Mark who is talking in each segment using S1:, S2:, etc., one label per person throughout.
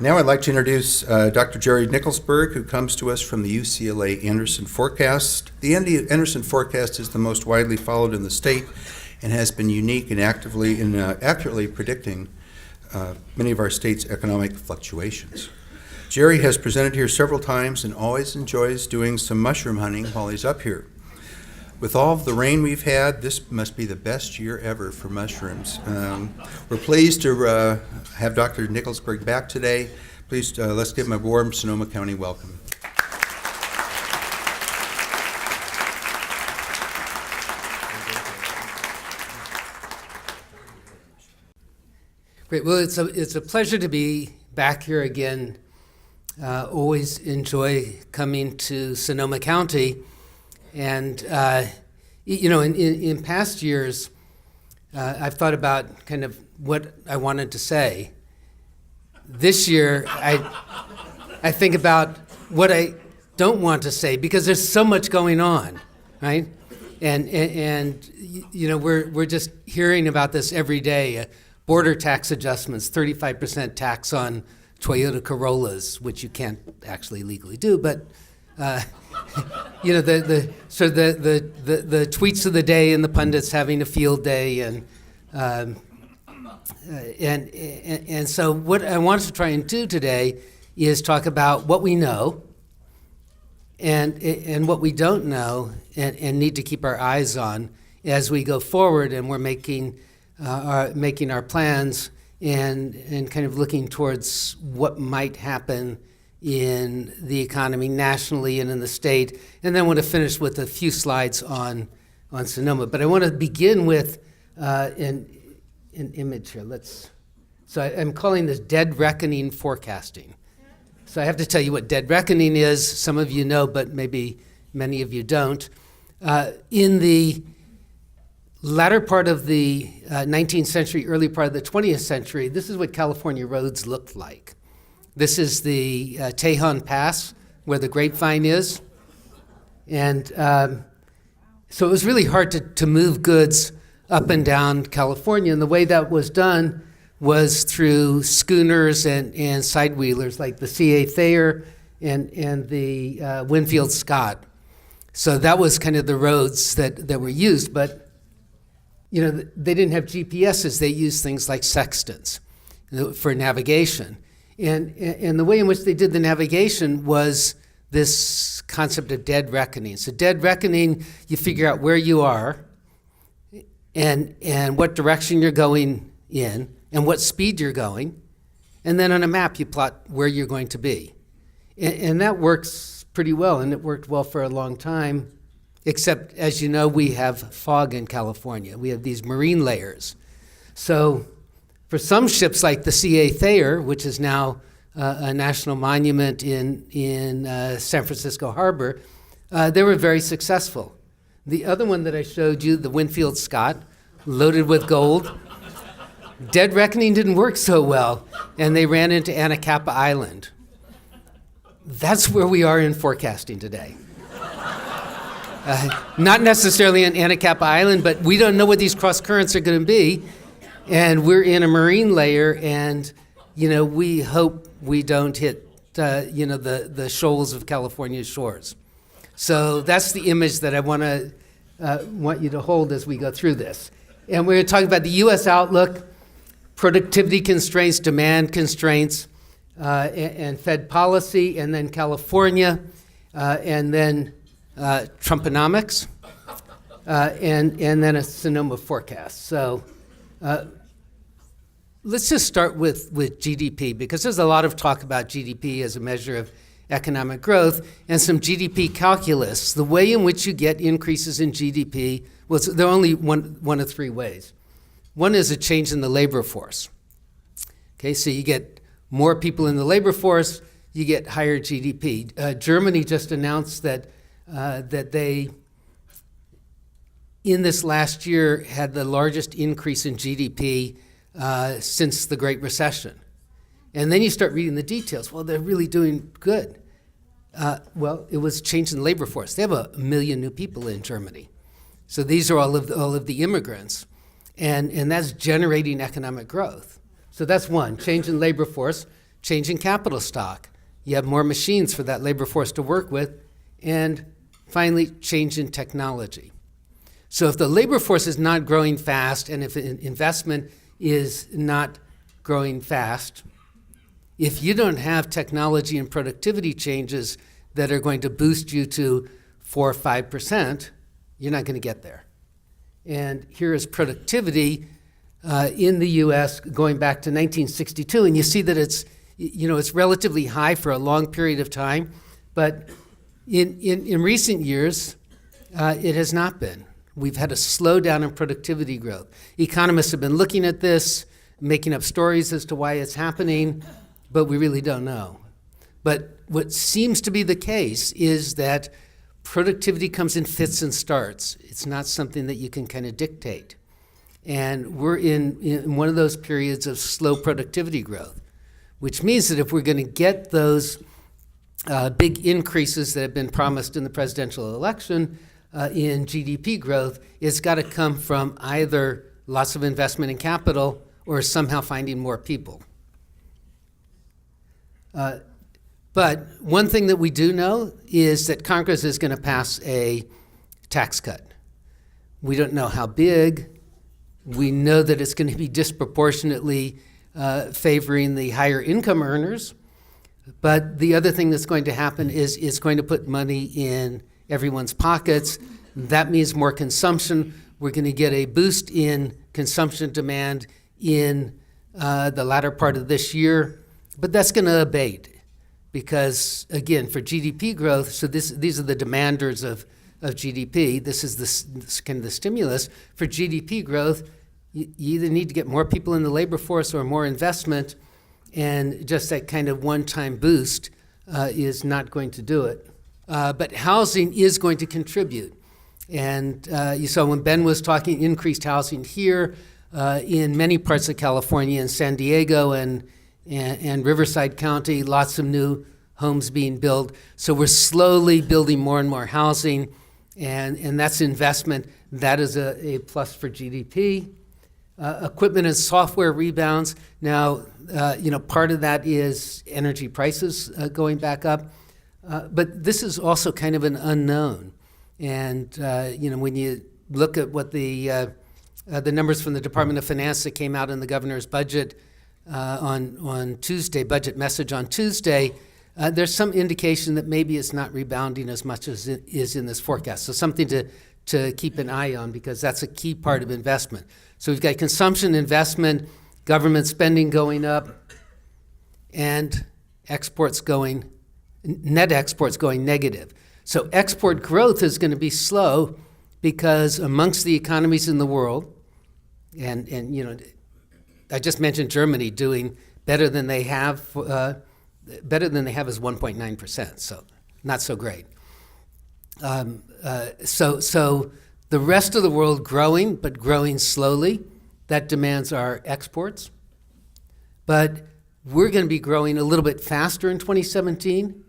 S1: Now I'd like to introduce Dr. Jerry Nickelsburg, who comes to us from the UCLA Anderson Forecast. The Anderson Forecast is the most widely followed in the state and has been unique in accurately predicting many of our state's economic fluctuations. Jerry has presented here several times and always enjoys doing some mushroom hunting while he's up here. With all of the rain we've had, this must be the best year ever for mushrooms. We're pleased to have Dr. Nickelsburg back today. Please, let's give him a warm Sonoma County welcome.
S2: Great. Well, it's a pleasure to be back here again. Always enjoy coming to Sonoma County. And, in past years, I've thought about kind of what I wanted to say. This year, I think about what I don't want to say because there's so much going on, right? And we're just hearing about this every day. Border tax adjustments, 35% tax on Toyota Corollas, which you can't actually legally do, but the tweets of the day and the pundits having a field day, and so what I want to try and do today is talk about what we know and what we don't know and need to keep our eyes on as we go forward, and we're making our plans and kind of looking towards what might happen in the economy nationally and in the state. And then I want to finish with a few slides on Sonoma. But I want to begin with an image here. So I'm calling this dead reckoning forecasting. So I have to tell you what dead reckoning is. Some of you know, but maybe many of you don't. In the latter part of the 19th century, early part of the 20th century, this is what California roads looked like. This is the Tejon Pass, where the Grapevine is. And so it was really hard to move goods up and down California. And the way that was done was through schooners and side-wheelers like the C.A. Thayer and the Winfield Scott. So that was kind of the roads that were used. But, they didn't have GPSs. They used things like sextants for navigation. And the way in which they did the navigation was this concept of dead reckoning. So dead reckoning, you figure out where you are and what direction you're going in and what speed you're going. And then on a map, you plot where you're going to be. And that works pretty well, and it worked well for a long time, except, as you know, we have fog in California. We have these marine layers. So for some ships like the C.A. Thayer, which is now a national monument in San Francisco Harbor, they were very successful. The other one that I showed you, the Winfield Scott, loaded with gold, dead reckoning didn't work so well, and they ran into Anacapa Island. That's where we are in forecasting today. Not necessarily on Anacapa Island, but we don't know what these cross currents are going to be. And we're in a marine layer, and we hope we don't hit the shoals of California's shores. So that's the image that I want you to hold as we go through this. And we're going to talk about the U.S. outlook, productivity constraints, demand constraints, and Fed policy, and then California, and then Trumponomics, and then a Sonoma forecast. So. Let's just start with GDP, because there's a lot of talk about GDP as a measure of economic growth and some GDP calculus. The way in which you get increases in GDP, well, there are only one of three ways. One is a change in the labor force. Okay, so you get more people in the labor force, you get higher GDP. Germany just announced that they, in this last year, had the largest increase in GDP since the Great Recession. And then you start reading the details. Well, they're really doing good. Well, it was change in the labor force. They have 1 million new people in Germany. So these are all of the immigrants. And that's generating economic growth. So that's one, change in labor force. change in capital stock. You have more machines for that labor force to work with. And finally, change in technology. So if the labor force is not growing fast, and if investment is not growing fast, if you don't have technology and productivity changes that are going to boost you to 4 or 5%, you're not going to get there. And here is productivity in the U.S. going back to 1962, and you see that it's relatively high for a long period of time, but in recent years, it has not been. We've had a slowdown in productivity growth. Economists have been looking at this, making up stories as to why it's happening, but we really don't know. But what seems to be the case is that productivity comes in fits and starts. It's not something that you can kind of dictate. And we're in one of those periods of slow productivity growth, which means that if we're going to get those big increases that have been promised in the presidential election in GDP growth, it's got to come from either lots of investment in capital or somehow finding more people. But one thing that we do know is that Congress is going to pass a tax cut. We don't know how big. We know that it's going to be disproportionately favoring the higher income earners. But the other thing that's going to happen is it's going to put money in everyone's pockets. That means more consumption. We're going to get a boost in consumption demand in the latter part of this year. But that's going to abate because, again, for GDP growth, so these are the demanders of GDP. This is this kind of the stimulus. For GDP growth, you either need to get more people in the labor force or more investment, and just that kind of one-time boost is not going to do it. But housing is going to contribute. And you saw when Ben was talking, increased housing here in many parts of California, in San Diego and Riverside County, lots of new homes being built. So we're slowly building more and more housing, and that's investment. That is a plus for GDP. Equipment and software rebounds. Now, part of that is energy prices going back up. But this is also kind of an unknown. And, when you look at what the numbers from the Department of Finance that came out in the governor's budget on Tuesday, budget message on Tuesday, there's some indication that maybe it's not rebounding as much as it is in this forecast. So something to keep an eye on, because that's a key part of investment. So we've got consumption, investment, government spending going up, and net exports going negative. So export growth is going to be slow because amongst the economies in the world, and I just mentioned Germany doing better than they have is 1.9%, so not so great. So the rest of the world growing, but growing slowly, that demands our exports. But we're going to be growing a little bit faster in 2017.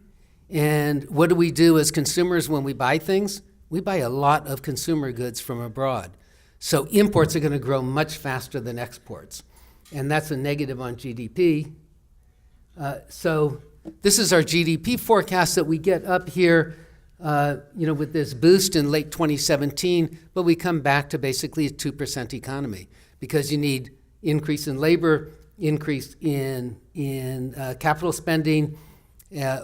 S2: And what do we do as consumers when we buy things? We buy a lot of consumer goods from abroad. So imports are going to grow much faster than exports. And that's a negative on GDP. So this is our GDP forecast that we get up here, with this boost in late 2017, but we come back to basically a 2% economy because you need increase in labor, increase in capital spending,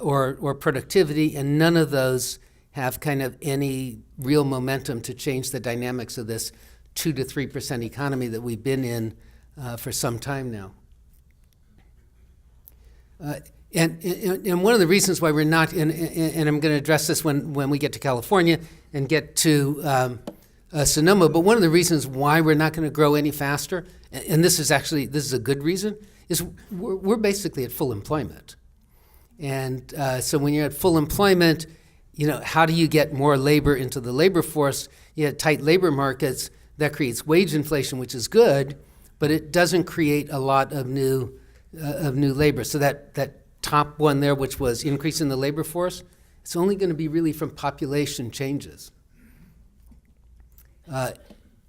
S2: or productivity, and none of those have kind of any real momentum to change the dynamics of this 2 to 3% economy that we've been in for some time now. And one of the reasons why we're not, and I'm going to address this when we get to California and get to Sonoma, but one of the reasons why we're not going to grow any faster, and this is a good reason, is we're basically at full employment. And so when you're at full employment, how do you get more labor into the labor force? You have tight labor markets. That creates wage inflation, which is good, but it doesn't create a lot of new labor. So that top one there, which was increase in the labor force, it's only going to be really from population changes.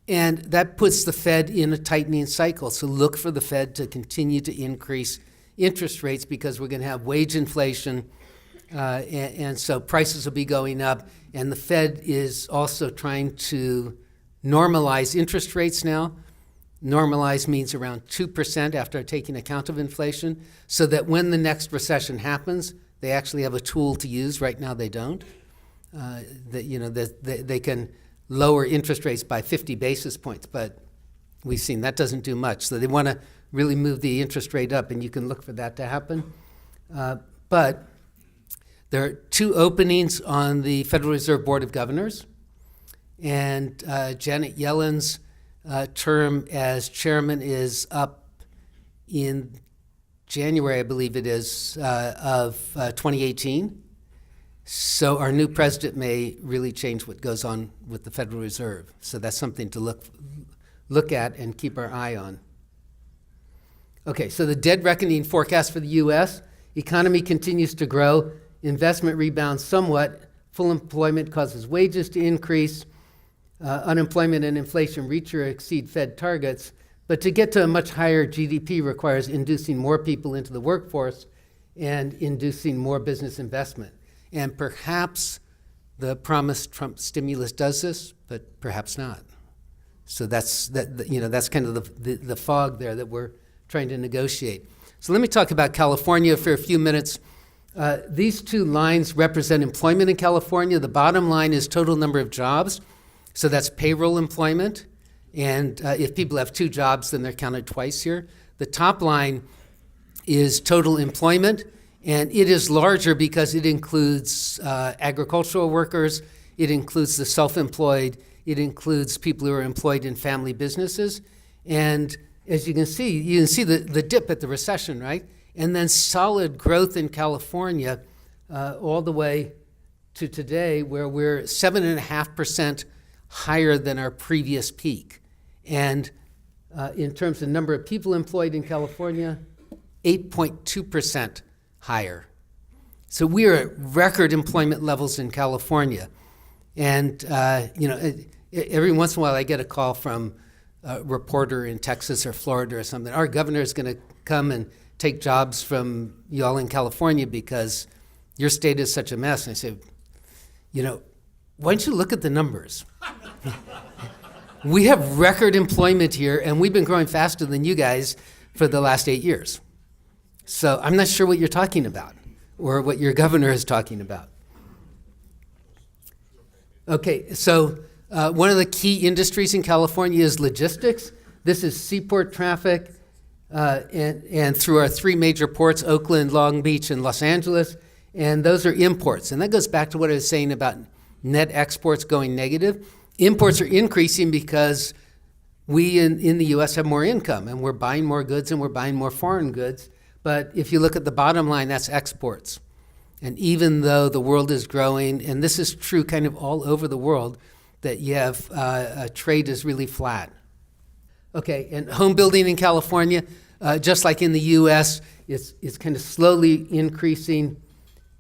S2: And that puts the Fed in a tightening cycle. So look for the Fed to continue to increase interest rates because we're going to have wage inflation, and so prices will be going up. And the Fed is also trying to normalize interest rates now. Normalize means around 2% after taking account of inflation, so that when the next recession happens, they actually have a tool to use. Right now they don't. They can lower interest rates by 50 basis points, but we've seen that doesn't do much. So they want to really move the interest rate up, and you can look for that to happen. But there are 2 openings on the Federal Reserve Board of Governors, and Janet Yellen's term as chairman is up in January, I believe it is, of 2018. So our new president may really change what goes on with the Federal Reserve. So that's something to look at and keep our eye on. Okay, so the dead reckoning forecast for the U.S. economy continues to grow. Investment rebounds somewhat. Full employment causes wages to increase. Unemployment and inflation reach or exceed Fed targets. But to get to a much higher GDP requires inducing more people into the workforce and inducing more business investment. And perhaps the promised Trump stimulus does this, but perhaps not. So that's kind of the fog there that we're trying to negotiate. So let me talk about California for a few minutes. These 2 lines represent employment in California. The bottom line is total number of jobs. So that's payroll employment. And if people have 2 jobs, then they're counted twice here. The top line is total employment. And it is larger because it includes agricultural workers, it includes the self-employed, it includes people who are employed in family businesses. And as you can see the dip at the recession, right? And then solid growth in California all the way to today, where we're 7.5% higher than our previous peak. And in terms of number of people employed in California, 8.2% higher. So we are at record employment levels in California. And, every once in a while I get a call from a reporter in Texas or Florida or something. Our governor is going to come and take jobs from y'all in California because your state is such a mess. And I say, why don't you look at the numbers? We have record employment here, and we've been growing faster than you guys for the last 8 years. So I'm not sure what you're talking about or what your governor is talking about. Okay, so one of the key industries in California is logistics. This is seaport traffic and through our 3 major ports, Oakland, Long Beach, and Los Angeles. And those are imports. And that goes back to what I was saying about net exports going negative. Imports are increasing because we in the U.S. have more income, and we're buying more goods and we're buying more foreign goods. But if you look at the bottom line, that's exports. And even though the world is growing, and this is true kind of all over the world, that you have trade is really flat. Okay, and home building in California, just like in the U.S., it's kind of slowly increasing,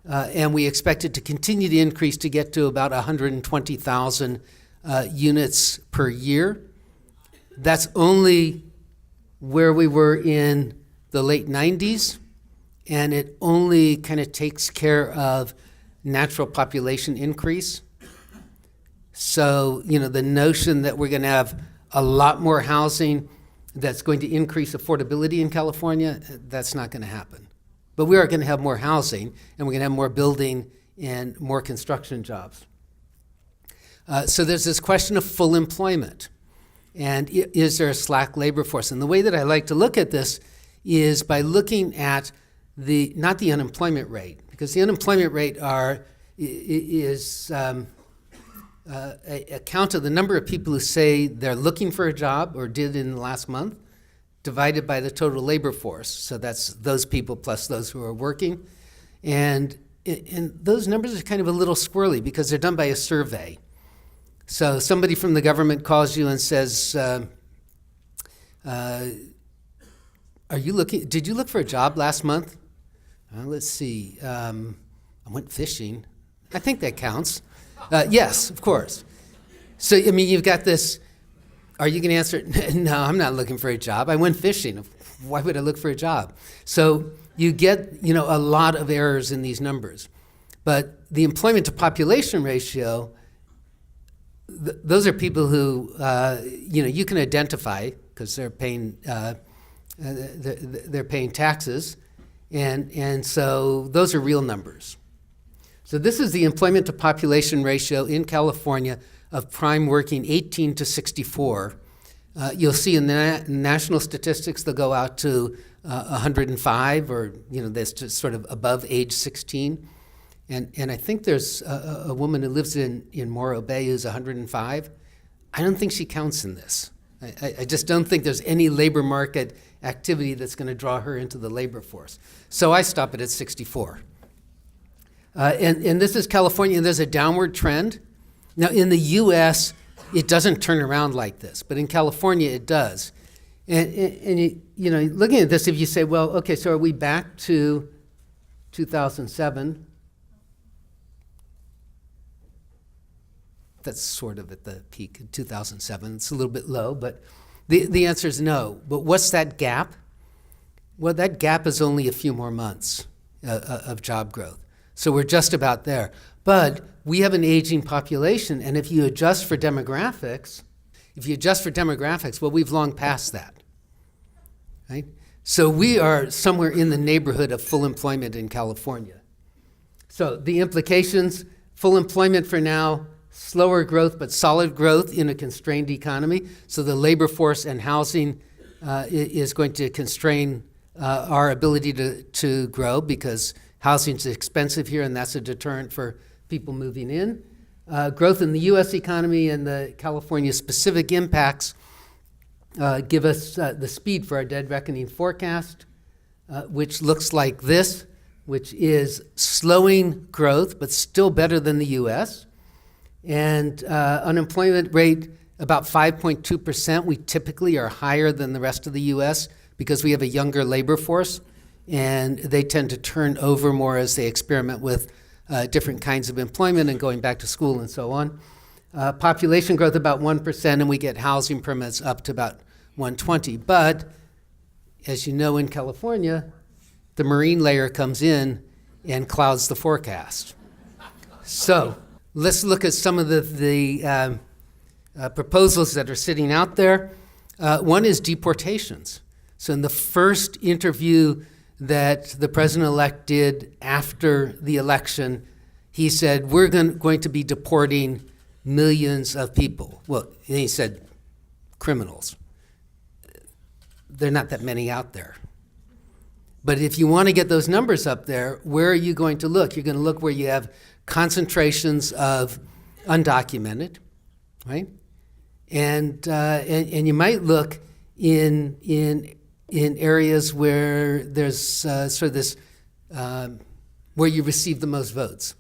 S2: and we expect it to continue to increase to get to about 120,000 units per year. That's only where we were in the late 90s, and it only kind of takes care of natural population increase. So, the notion that we're going to have a lot more housing that's going to increase affordability in California, that's not going to happen. But we are going to have more housing, and we're going to have more building and more construction jobs. So there's this question of full employment. And is there a slack labor force? And the way that I like to look at this is by looking at not the unemployment rate, because the unemployment rate is a count of the number of people who say they're looking for a job or did in the last month, divided by the total labor force. So that's those people plus those who are working. And those numbers are kind of a little squirrely because they're done by a survey. So somebody from the government calls you and says, did you look for a job last month? Let's see, I went fishing. I think that counts. Yes, of course. So, you've got this, are you going to answer, no, I'm not looking for a job. I went fishing. Why would I look for a job? So you get, a lot of errors in these numbers. But the employment to population ratio, those are people who, you can identify because they're paying taxes, and so those are real numbers. So this is the employment to population ratio in California of prime working 18 to 64. You'll see in the national statistics they'll go out to 105, or that's just sort of above age 16. And I think there's a woman who lives in Morro Bay who's 105. I don't think she counts in this. I just don't think there's any labor market activity that's going to draw her into the labor force. So I stop it at 64. And this is California, and there's a downward trend. Now, in the U.S., it doesn't turn around like this, but in California, it does. And looking at this, if you say, well, okay, so are we back to 2007? That's sort of at the peak in 2007. It's a little bit low, but the answer is no. But what's that gap? Well, that gap is only a few more months of job growth. So we're just about there. But we have an aging population, and if you adjust for demographics, well, we've long passed that, right? So we are somewhere in the neighborhood of full employment in California. So the implications, full employment for now, slower growth, but solid growth in a constrained economy. So the labor force and housing is going to constrain our ability to grow because housing is expensive here, and that's a deterrent for people moving in. Growth in the U.S. economy and the California-specific impacts give us the speed for our dead reckoning forecast, which looks like this, which is slowing growth, but still better than the U.S., and unemployment rate about 5.2%. We typically are higher than the rest of the U.S. because we have a younger labor force, and they tend to turn over more as they experiment with different kinds of employment and going back to school and so on. Population growth about 1%, and we get housing permits up to about 120. But as you know, in California, the marine layer comes in and clouds the forecast. So let's look at some of the proposals that are sitting out there. One is deportations. So in the first interview that the president-elect did after the election, he said, we're going to be deporting millions of people. Well, and he said criminals. There are not that many out there. But if you want to get those numbers up there, where are you going to look? You're going to look where you have concentrations of undocumented, right? And you might look in areas where there's sort of this, where you receive the most votes.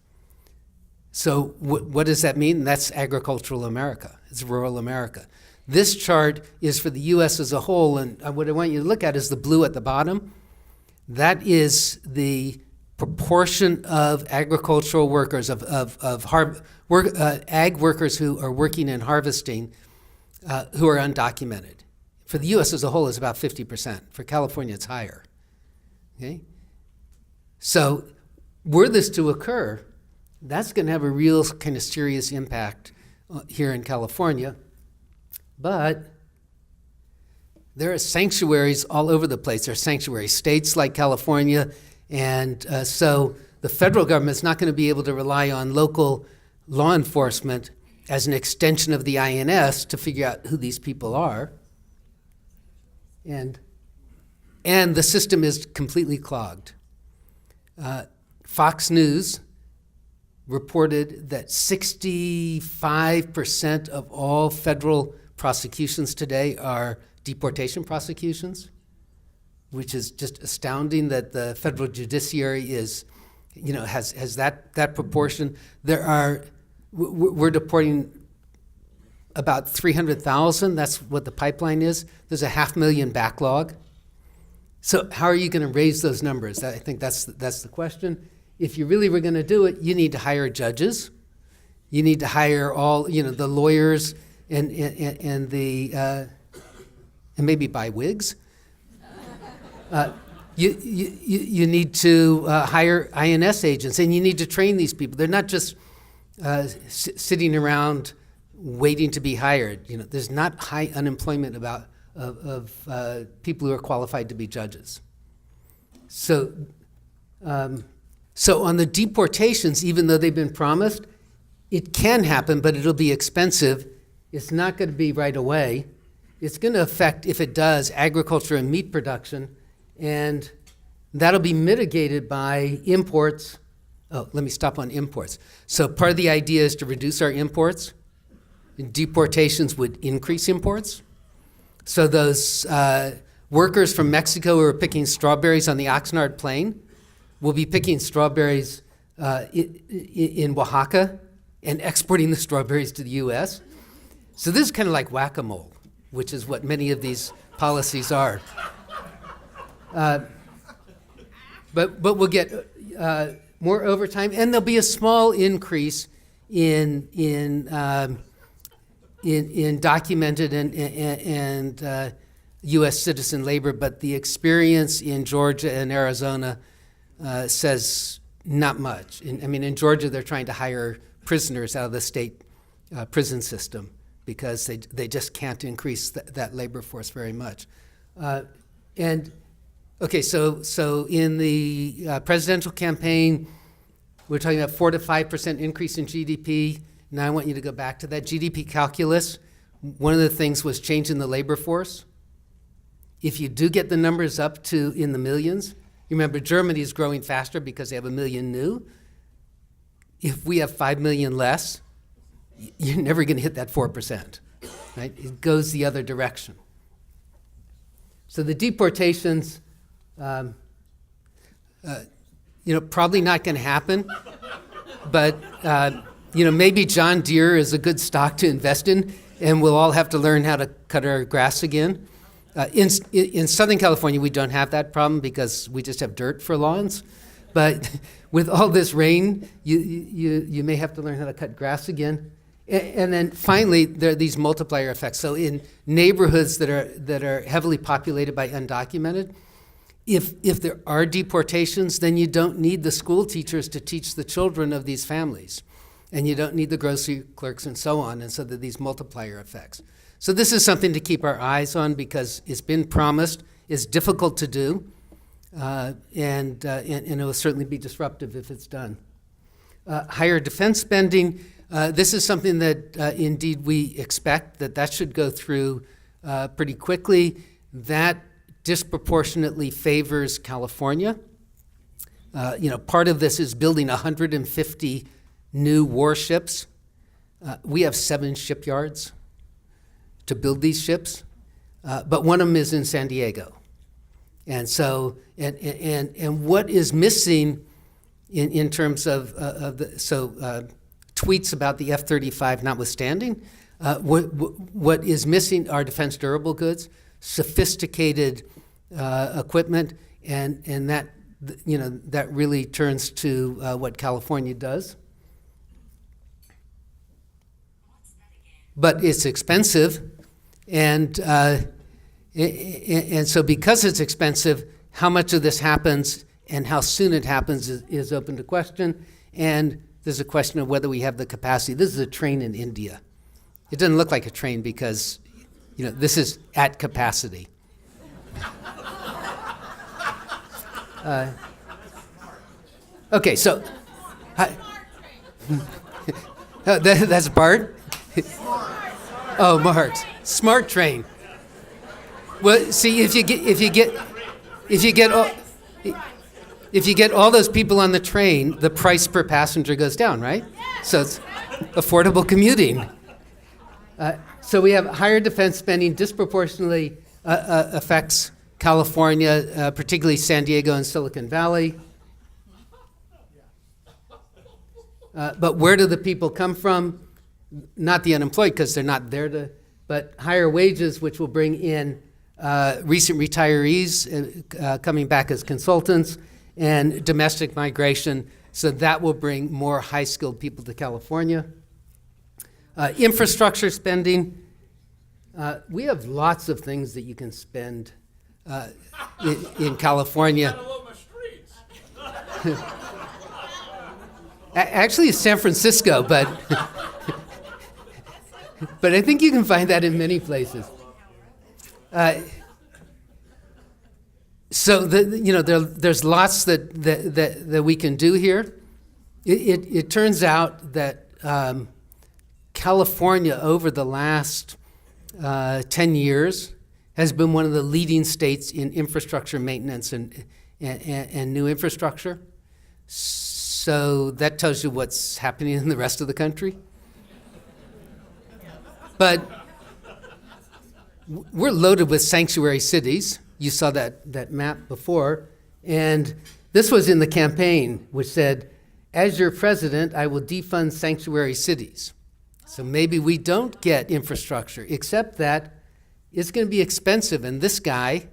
S2: So what does that mean? That's agricultural America. It's rural America. This chart is for the U.S. as a whole, and what I want you to look at is the blue at the bottom. That is the proportion of agricultural workers, ag workers who are working in harvesting, who are undocumented. For the U.S. as a whole, it's about 50%. For California, it's higher. Okay? So were this to occur, that's going to have a real kind of serious impact here in California. But there are sanctuaries all over the place. There are sanctuary states like California, and so the federal government is not going to be able to rely on local law enforcement as an extension of the INS to figure out who these people are. And the system is completely clogged. Fox News reported that 65% of all federal prosecutions today are deportation prosecutions, which is just astounding that the federal judiciary is, has that proportion. We're deporting about 300,000. That's what the pipeline is. There's a 500,000 backlog. So how are you going to raise those numbers? I think that's the question. If you really were going to do it, you need to hire judges. You need to hire all the lawyers and maybe buy wigs. You need to hire INS agents, and you need to train these people. They're not just sitting around waiting to be hired. There's not high unemployment of people who are qualified to be judges. So on the deportations, even though they've been promised, it can happen, but it'll be expensive. It's not going to be right away. It's going to affect, if it does, agriculture and meat production, and that'll be mitigated by imports. Oh, let me stop on imports. So part of the idea is to reduce our imports. And deportations would increase imports. So those workers from Mexico who are picking strawberries on the Oxnard Plain will be picking strawberries in Oaxaca and exporting the strawberries to the U.S. So this is kind of like whack-a-mole, which is what many of these policies are. But we'll get more overtime, and there'll be a small increase in documented and U.S. citizen labor, but the experience in Georgia and Arizona says not much. In Georgia, they're trying to hire prisoners out of the state prison system because they just can't increase that labor force very much. So in the presidential campaign, we're talking about 4 to 5% increase in GDP. Now I want you to go back to that GDP calculus. One of the things was changing the labor force. If you do get the numbers up to in the millions, you remember Germany is growing faster because they have 1 million new. If we have 5 million less, you're never going to hit that 4%, right? It goes the other direction. So the deportations, probably not going to happen, but maybe John Deere is a good stock to invest in, and we'll all have to learn how to cut our grass again. In Southern California, we don't have that problem because we just have dirt for lawns. But with all this rain, you may have to learn how to cut grass again. And then finally, there are these multiplier effects. So in neighborhoods that are heavily populated by undocumented, if there are deportations, then you don't need the school teachers to teach the children of these families. And you don't need the grocery clerks and so on. And so there are these multiplier effects. So this is something to keep our eyes on because it's been promised. It's difficult to do. And it will certainly be disruptive if it's done. Higher defense spending. This is something that indeed we expect that should go through pretty quickly. That disproportionately favors California. Part of this is building 150 new warships. We have 7 shipyards to build these ships, but one of them is in San Diego. And so, and what is missing in terms of tweets about the F-35 notwithstanding, what is missing are defense durable goods, sophisticated equipment, and that really turns to what California does. But it's expensive, and so because it's expensive, how much of this happens and how soon it happens is open to question. And there's a question of whether we have the capacity. This is a train in India. It doesn't look like a train because, this is at capacity. Okay, so that's Bart. Oh, Marx, smart train. Well, see, if you get all those people on the train, the price per passenger goes down, right? So it's affordable commuting. So we have higher defense spending disproportionately affects California, particularly San Diego and Silicon Valley. But where do the people come from? Not the unemployed, because they're not there but higher wages, which will bring in recent retirees coming back as consultants, and domestic migration. So that will bring more high-skilled people to California. Infrastructure spending. We have lots of things that you can spend in California. Actually, it's San Francisco, but but I think you can find that in many places. So there's lots that we can do here. It turns out that California over the last 10 years has been one of the leading states in infrastructure maintenance and new infrastructure. So that tells you what's happening in the rest of the country. But we're loaded with sanctuary cities. You saw that map before. And this was in the campaign, which said, as your president, I will defund sanctuary cities. So maybe we don't get infrastructure, except that it's going to be expensive. And this guy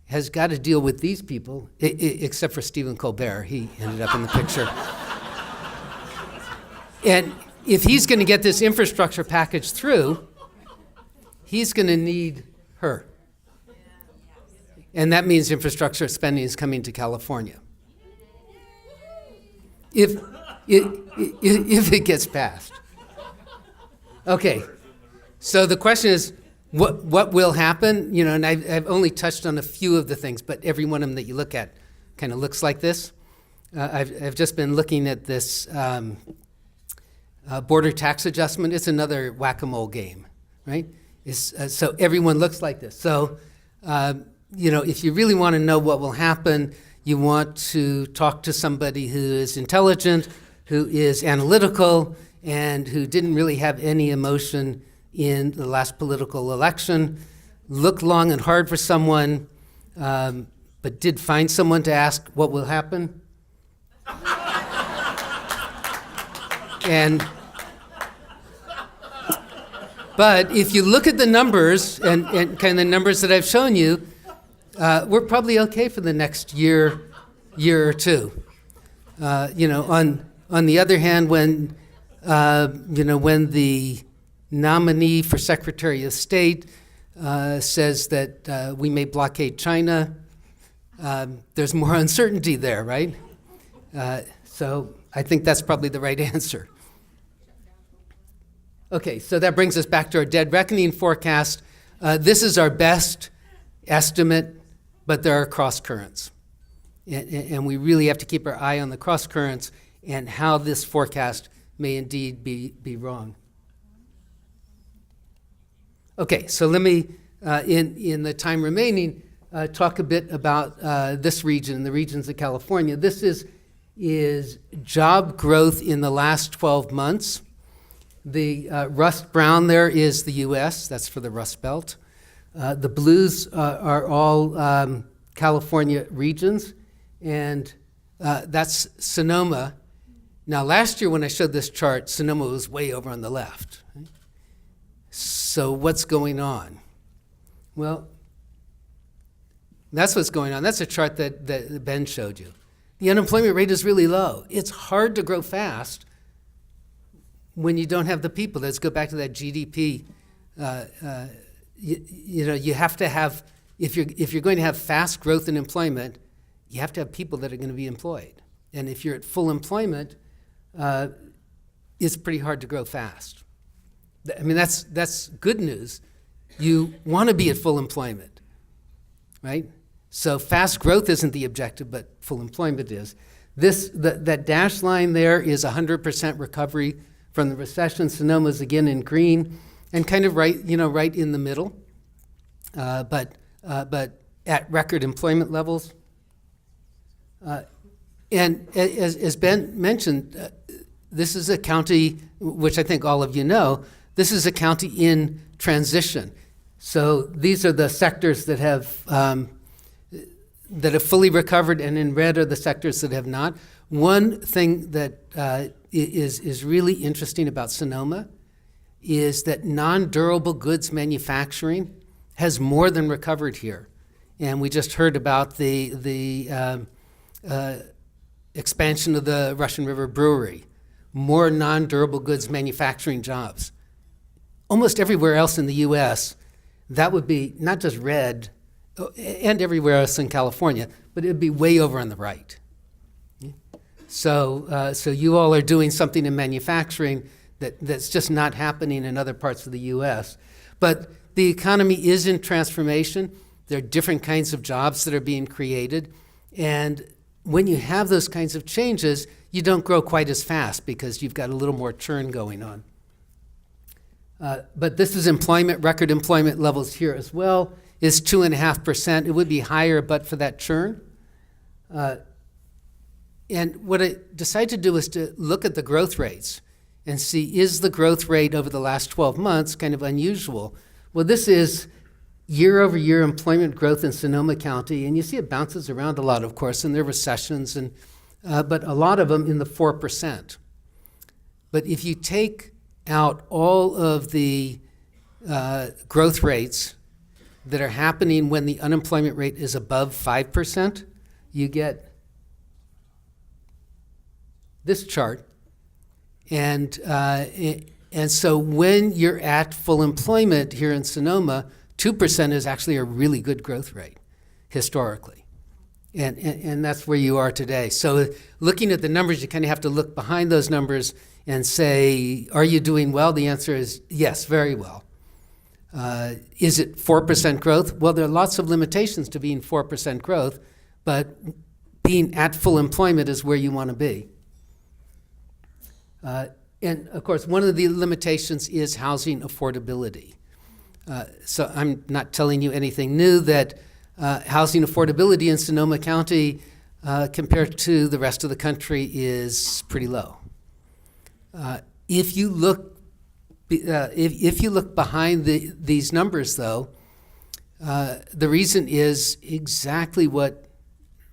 S2: has got to deal with these people, except for Stephen Colbert. He ended up in the picture. And if he's going to get this infrastructure package through, he's going to need her. And that means infrastructure spending is coming to California. If it gets passed. Okay, so the question is, what will happen? And I've only touched on a few of the things, but every one of them that you look at kind of looks like this. I've just been looking at this border tax adjustment. It's another whack-a-mole game, right? So everyone looks like this. So, if you really want to know what will happen, you want to talk to somebody who is intelligent, who is analytical, and who didn't really have any emotion in the last political election. Look long and hard for someone, but did find someone to ask what will happen. But if you look at the numbers and kind of the numbers that I've shown you, we're probably okay for the next year or two. On the other hand, when the nominee for Secretary of State says that we may blockade China, there's more uncertainty there, right? So I think that's probably the right answer. Okay, so that brings us back to our dead reckoning forecast. This is our best estimate, but there are cross currents. And we really have to keep our eye on the cross currents and how this forecast may indeed be wrong. Okay, so let me, in the time remaining, talk a bit about this region, the regions of California. This is job growth in the last 12 months. The rust brown there is the U.S., that's for the Rust Belt. The blues are all California regions, and that's Sonoma. Now, last year when I showed this chart, Sonoma was way over on the left. Right? So what's going on? Well, that's what's going on. That's a chart that Ben showed you. The unemployment rate is really low. It's hard to grow fast when you don't have the people. Let's go back to that GDP. You have to have, if you're going to have fast growth in employment, you have to have people that are going to be employed. And if you're at full employment, it's pretty hard to grow fast. I mean, that's good news. You want to be at full employment, right? So fast growth isn't the objective, but full employment is. That dashed line there is 100% recovery from the recession. Sonoma's again in green, and kind of right in the middle, but at record employment levels. And as Ben mentioned, this is a county, which I think all of you know, this is a county in transition. So these are the sectors that have fully recovered, and in red are the sectors that have not. One thing that is really interesting about Sonoma is that non-durable goods manufacturing has more than recovered here. And we just heard about the expansion of the Russian River Brewery, more non-durable goods manufacturing jobs. Almost everywhere else in the U.S., that would be not just red, and everywhere else in California, but it'd be way over on the right. So you all are doing something in manufacturing that's just not happening in other parts of the U.S. But the economy is in transformation. There are different kinds of jobs that are being created. And when you have those kinds of changes, you don't grow quite as fast because you've got a little more churn going on. But this is employment. Record employment levels here as well is 2.5%. It would be higher but for that churn. And what I decided to do was to look at the growth rates and see, is the growth rate over the last 12 months kind of unusual? Well, this is year-over-year employment growth in Sonoma County, and you see it bounces around a lot, of course, and there are recessions, but a lot of them in the 4%. But if you take out all of the growth rates that are happening when the unemployment rate is above 5%, you get this chart. And so when you're at full employment here in Sonoma, 2% is actually a really good growth rate historically. And that's where you are today. So looking at the numbers, you kind of have to look behind those numbers and say, are you doing well? The answer is yes, very well. Is it 4% growth? Well, there are lots of limitations to being 4% growth, but being at full employment is where you want to be. And of course, one of the limitations is housing affordability. So I'm not telling you anything new that housing affordability in Sonoma County compared to the rest of the country is pretty low. If you look behind these numbers, though, the reason is exactly what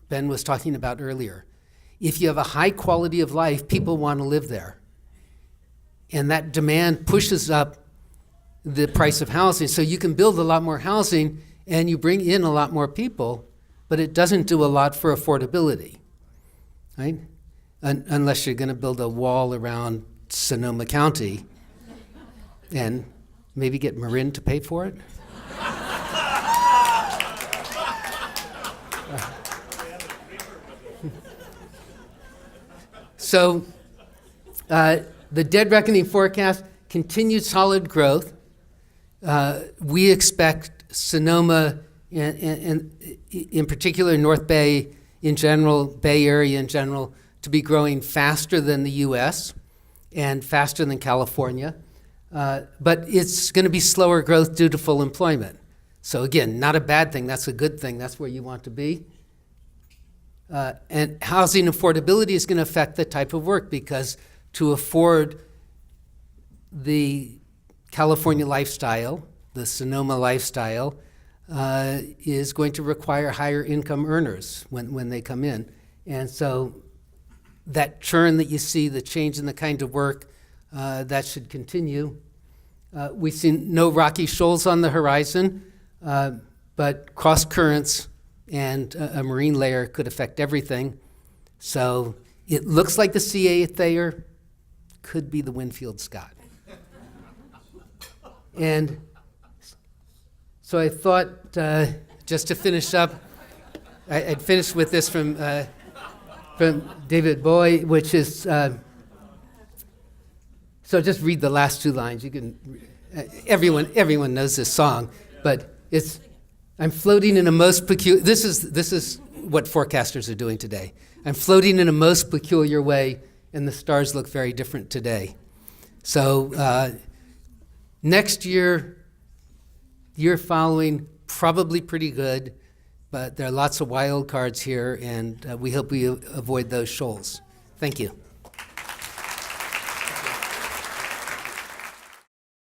S2: Ben was talking about earlier. If you have a high quality of life, people want to live there. And that demand pushes up the price of housing. So you can build a lot more housing and you bring in a lot more people, but it doesn't do a lot for affordability, right? Unless you're going to build a wall around Sonoma County and maybe get Marin to pay for it. So the Dead Reckoning forecast, continued solid growth. We expect Sonoma, and in particular North Bay in general, Bay Area in general, to be growing faster than the U.S. and faster than California. But it's going to be slower growth due to full employment. So again, not a bad thing. That's a good thing. That's where you want to be. And housing affordability is going to affect the type of work because to afford the California lifestyle, the Sonoma lifestyle, is going to require higher income earners when they come in. And so that churn that you see, the change in the kind of work, that should continue. We've seen no rocky shoals on the horizon, but cross currents and a marine layer could affect everything. So it looks like the CA Thayer could be the Winfield Scott. And so I thought, just to finish up, I'd finish with this from David Bowie, which is, so just read the last two lines. You can, everyone knows this song, but it's, I'm floating in a most peculiar, this is what forecasters are doing today. I'm floating in a most peculiar way, and the stars look very different today. So next year following, probably pretty good, but there are lots of wild cards here, and we hope we avoid those shoals. Thank you.